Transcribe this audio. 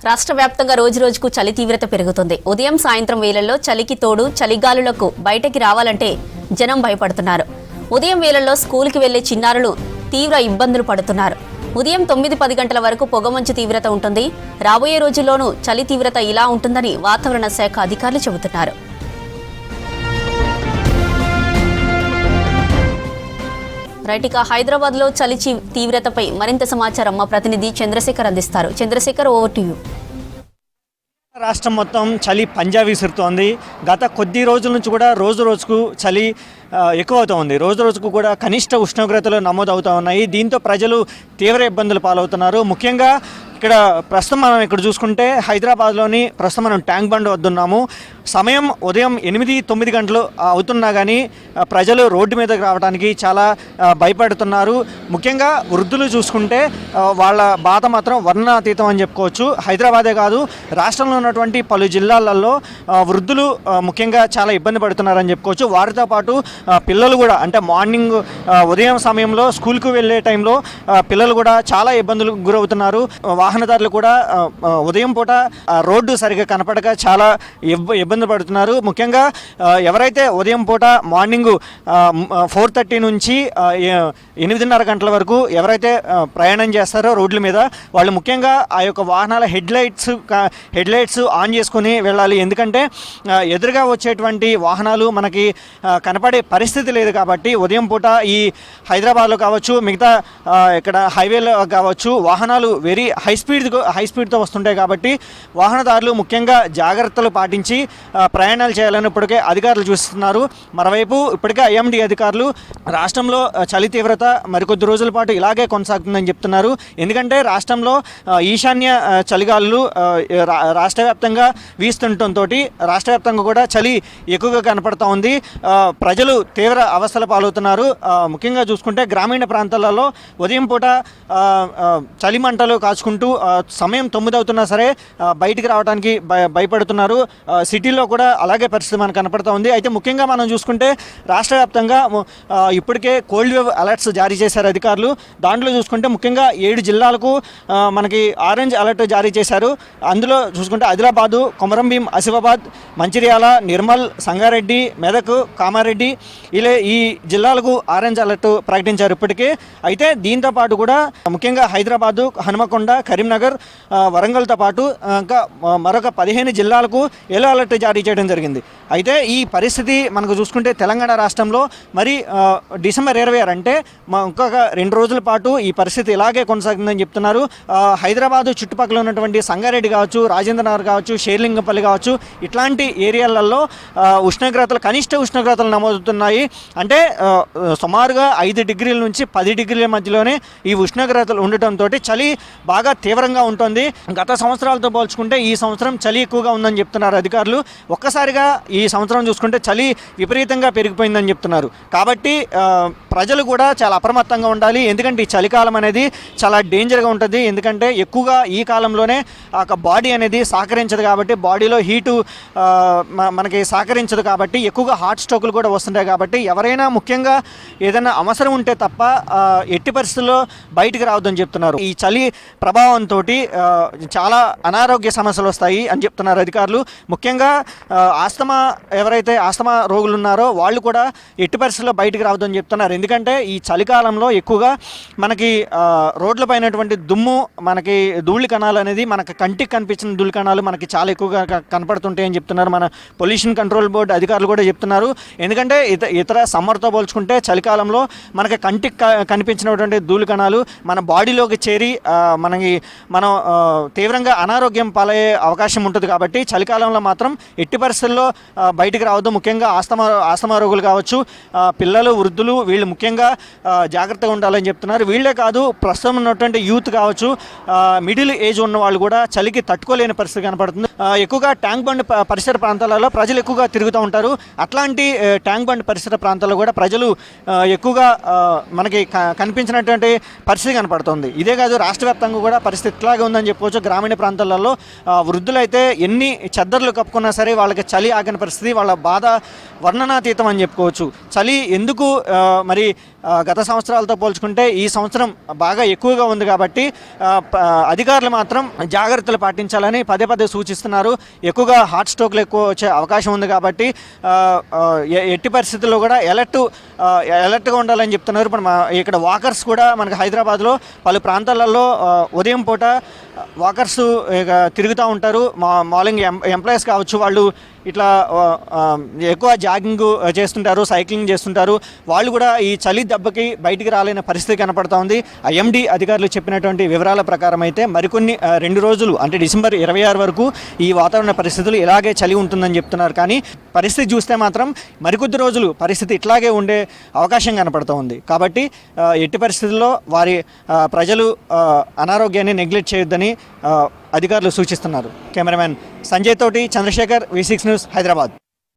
రాష్ట్ర వ్యాప్తంగా రోజురోజుకు చలి తీవ్రత పెరుగుతుంది. ఉదయం సాయంత్రం వేళల్లో చలికి తోడు చలిగాలులకు బయటకి రావాలంటే జనం భయపడుతున్నారు. ఉదయం వేళల్లో స్కూల్కి వెళ్లే చిన్నారులు తీవ్ర ఇబ్బందులు పడుతున్నారు. ఉదయం 9-10 గంటల వరకు పొగమంచు తీవ్రత ఉంటుంది. రాబోయే రోజుల్లోనూ చలి తీవ్రత ఇలా ఉంటుందని వాతావరణ శాఖ అధికారులు చెబుతున్నారు. రైటిక హైదరాబాద్ లో చలి తీవ్రతపై మరింత సమాచారం మా ప్రతినిధి చంద్రశేఖర్ అందిస్తారు. Chandrashekar, over to you. రాష్ట్రం మొత్తం చలి పంజా విసురుతోంది. గత కొద్ది రోజుల నుంచి కూడా రోజు రోజుకు చలి ఎక్కువ అవుతూ ఉంది. రోజు రోజుకు కూడా కనిష్ట ఉష్ణోగ్రతలు నమోదవుతూ ఉన్నాయి. దీంతో ప్రజలు తీవ్ర ఇబ్బందులు పాలవుతున్నారు. ముఖ్యంగా ఇక్కడ ప్రస్తుతం మనం ఇక్కడ చూసుకుంటే హైదరాబాద్లోని ప్రస్తుతం మనం ట్యాంక్ బండ్ వద్ద ఉన్నాము. సమయం ఉదయం 8-9 గంటలు అవుతున్నా కానీ ప్రజలు రోడ్డు మీదకి రావడానికి చాలా భయపడుతున్నారు. ముఖ్యంగా వృద్ధులు చూసుకుంటే వాళ్ళ బాధ మాత్రం వర్ణనాతీతం అని చెప్పుకోవచ్చు. హైదరాబాదే కాదు, రాష్ట్రంలో ఉన్నటువంటి పలు జిల్లాలలో వృద్ధులు ముఖ్యంగా చాలా ఇబ్బంది పడుతున్నారని చెప్పుకోవచ్చు. వారితో పాటు పిల్లలు కూడా, అంటే మార్నింగ్ ఉదయం సమయంలో స్కూల్కు వెళ్ళే టైంలో పిల్లలు కూడా చాలా ఇబ్బందులు గురవుతున్నారు. వాహనదారులు కూడా ఉదయం పూట రోడ్డు సరిగా కనపడక చాలా ఇబ్బంది పడుతున్నారు. ముఖ్యంగా ఎవరైతే ఉదయం పూట మార్నింగ్ 4:30 నుంచి 8:30 గంటల వరకు ఎవరైతే ప్రయాణం చేస్తారో రోడ్ల మీద, వాళ్ళు ముఖ్యంగా ఆ యొక్క వాహనాల హెడ్లైట్స్ ఆన్ చేసుకుని వెళ్ళాలి. ఎందుకంటే ఎదురుగా వచ్చేటువంటి వాహనాలు మనకి కనపడే పరిస్థితి లేదు కాబట్టి ఉదయం పూట ఈ హైదరాబాద్లో కావచ్చు, మిగతా ఇక్కడ హైవేలో కావచ్చు, వాహనాలు వెరీ హై స్పీడ్తో వస్తుంటాయి కాబట్టి వాహనదారులు ముఖ్యంగా జాగ్రత్తలు పాటించి ప్రయాణాలు చేయాలని ఇప్పటికే అధికారులు చూస్తున్నారు. మరోవైపు ఇప్పటికే ఐఎండీ అధికారులు రాష్ట్రంలో చలి తీవ్రత మరికొద్ది రోజుల పాటు ఇలాగే కొనసాగుతుందని చెప్తున్నారు. ఎందుకంటే రాష్ట్రంలో ఈశాన్య చలిగాలులు రాష్ట్ర వ్యాప్తంగా వీస్తుండటంతో రాష్ట్ర వ్యాప్తంగా కూడా చలి ఎక్కువగా కనపడుతూ ఉంది. ప్రజలు తీవ్ర అవస్థల పాలవుతున్నారు. ముఖ్యంగా చూసుకుంటే గ్రామీణ ప్రాంతాలలో ఉదయం పూట చలి మంటలు కాచుకుంటూ సమయం 9 అవుతున్నా సరే బయటికి రావడానికి భయపడుతున్నారు. సిటీలో కూడా అలాగే పరిస్థితి మనకు కనపడుతూ ఉంది. అయితే ముఖ్యంగా మనం చూసుకుంటే రాష్ట్ర వ్యాప్తంగా ఇప్పటికే కోల్డ్ వేవ్ అలర్ట్స్ జారీ చేశారు అధికారులు. దాంట్లో చూసుకుంటే ముఖ్యంగా 7 జిల్లాలకు మనకి ఆరెంజ్ అలర్ట్ జారీ చేశారు. అందులో చూసుకుంటే ఆదిలాబాదు, కొమరంభీం, ఆసిఫాబాద్, మంచిర్యాల, నిర్మల్, సంగారెడ్డి, మెదక్, కామారెడ్డి ఇలా ఈ జిల్లాలకు ఆరెంజ్ అలర్ట్ ప్రకటించారు ఇప్పటికే. అయితే దీంతో పాటు కూడా ముఖ్యంగా హైదరాబాదు, హనుమకొండ, కరీంనగర్, వరంగల్తో పాటు ఇంకా మరొక 15 జిల్లాలకు ఎల్లో అలర్ట్ జారీ చేయడం జరిగింది. అయితే ఈ పరిస్థితి మనకు చూసుకుంటే తెలంగాణ రాష్ట్రంలో మరి డిసెంబర్ 26 అంటే ఇంకొక 2 రోజుల పాటు ఈ పరిస్థితి ఇలాగే కొనసాగుతుందని చెప్తున్నారు. హైదరాబాదు చుట్టుపక్కల ఉన్నటువంటి సంగారెడ్డి కావచ్చు, రాజేంద్రనగర్ కావచ్చు, షేర్లింగంపల్లి కావచ్చు, ఇట్లాంటి ఏరియాలలో కనిష్ట ఉష్ణోగ్రతలు నమోదుతున్నాయి. అంటే సుమారుగా 5 డిగ్రీల నుంచి 10 డిగ్రీల మధ్యలోనే ఈ ఉష్ణోగ్రతలు ఉండటంతో చలి బాగా తీవ్రంగా ఉంటుంది. గత సంవత్సరాలతో పోల్చుకుంటే ఈ సంవత్సరం చలి ఎక్కువగా ఉందని చెప్తున్నారు అధికారులు. ఒక్కసారిగా ఈ సంవత్సరం చూసుకుంటే చలి విపరీతంగా పెరిగిపోయిందని చెప్తున్నారు. కాబట్టి ప్రజలు కూడా చాలా అప్రమత్తంగా ఉండాలి. ఎందుకంటే ఈ చలికాలం అనేది చాలా డేంజర్గా ఉంటుంది. ఎందుకంటే ఎక్కువగా ఈ కాలంలోనే బాడీ అనేది సహకరించదు కాబట్టి, బాడీలో హీటు మనకి సహకరించదు కాబట్టి ఎక్కువగా హార్ట్ స్ట్రోకులు కూడా వస్తుంటాయి. కాబట్టి ఎవరైనా ముఖ్యంగా ఏదైనా అవసరం ఉంటే తప్ప ఎట్టి పరిస్థితుల్లో బయటికి రావద్దని చెప్తున్నారు. ఈ చలి ప్రభావంతో చాలా అనారోగ్య సమస్యలు వస్తాయి అని చెప్తున్నారు అధికారులు. ముఖ్యంగా ఎవరైతే ఆస్తమా రోగులు ఉన్నారో వాళ్ళు కూడా ఎట్టి పరిస్థితుల్లో బయటికి రావద్దని చెప్తున్నారు. ఎందుకంటే ఈ చలికాలంలో ఎక్కువగా మనకి రోడ్లపైనటువంటి దుమ్ము, మనకి ధూళి కణాలు అనేది మనకి కంటికి కనిపించిన ధూళి కణాలు మనకి చాలా ఎక్కువగా కనపడుతుంటాయని చెప్తున్నారు. మన పొల్యూషన్ కంట్రోల్ బోర్డు అధికారులు కూడా చెప్తున్నారు. ఎందుకంటే ఇతర సమ్మర్తో పోల్చుకుంటే చలికాలంలో మనకి కంటికి కనిపించినటువంటి ధూళి కణాలు మన బాడీలోకి చేరి మనం తీవ్రంగా అనారోగ్యం పాలయ్యే అవకాశం ఉంటుంది. కాబట్టి చలికాలంలో మాత్రం ఎట్టి పరిస్థితుల్లో బయటికి రావద్దు. ముఖ్యంగా ఆస్తమా రోగులు కావచ్చు, పిల్లలు, వృద్ధులు వీళ్ళు ముఖ్యంగా జాగ్రత్తగా ఉండాలని చెప్తున్నారు. వీళ్ళే కాదు, ప్రస్తుతం ఉన్నటువంటి యూత్ కావచ్చు, మిడిల్ ఏజ్ ఉన్న వాళ్ళు కూడా చలికి తట్టుకోలేని పరిస్థితి కనపడుతుంది. ఎక్కువగా ట్యాంక్ బండ్ పరిసర ప్రాంతాలలో ప్రజలు ఎక్కువగా తిరుగుతూ ఉంటారు. అట్లాంటి ట్యాంక్ బండ్ పరిసర ప్రాంతాల్లో కూడా ప్రజలు ఎక్కువగా మనకి కనిపించినటువంటి పరిస్థితి కనపడుతుంది. ఇదే కాదు, రాష్ట్ర వ్యాప్తంగా కూడా పరిస్థితి ఇట్లాగే ఉందని చెప్పుకోవచ్చు. గ్రామీణ ప్రాంతాలలో వృద్ధులైతే ఎన్ని చెద్దర్లు కప్పుకున్నా సరే వాళ్ళకి చలి ఆగిన పరిస్థితి, వాళ్ళ బాధ వర్ణనాతీతం అని చెప్పుకోవచ్చు. చలి ఎందుకు మరి గత సంవత్సరాలతో పోల్చుకుంటే ఈ సంవత్సరం బాగా ఎక్కువగా ఉంది కాబట్టి అధికారులు మాత్రం జాగ్రత్తలు పాటించాలని పదే పదే సూచిస్తున్నారు. ఎక్కువగా హార్ట్ స్ట్రోక్లు ఎక్కువ వచ్చే అవకాశం ఉంది కాబట్టి ఎట్టి పరిస్థితుల్లో కూడా అలర్ట్గా ఉండాలని చెప్తున్నారు. ఇప్పుడు ఇక్కడ వాకర్స్ కూడా మనకి హైదరాబాద్లో పలు ప్రాంతాలలో ఉదయం పూట వాకర్స్ తిరుగుతూ ఉంటారు. మార్నింగ్ ఎంప్లాయీస్ కావచ్చు, వాళ్ళు ఇట్లా ఎక్కువ జాగింగ్ చేస్తుంటారు, సైక్లింగ్ చేస్తుంటారు. వాళ్ళు కూడా ఈ చలి దెబ్బకి బయటికి రాలేని పరిస్థితి కనపడుతూ ఉంది. ఎండి అధికారులు చెప్పినటువంటి వివరాల ప్రకారం అయితే మరికొన్ని 2 రోజులు అంటే డిసెంబర్ 26 వరకు ఈ వాతావరణ పరిస్థితులు ఇలాగే చలి ఉంటుందని చెప్తున్నారు. కానీ పరిస్థితి చూస్తే మాత్రం మరికొద్ది రోజులు పరిస్థితి ఇట్లాగే ఉండే అవకాశం కనపడుతూ ఉంది. కాబట్టి ఎట్టి పరిస్థితుల్లో ప్రజలు అనారోగ్యాన్ని నెగ్లెక్ట్ చేయొద్దని అధికారులు సూచిస్తున్నారు. కెమెరామెన్ సంజయ్ తోటి, చంద్రశేఖర్, V6 న్యూస్, హైదరాబాద్.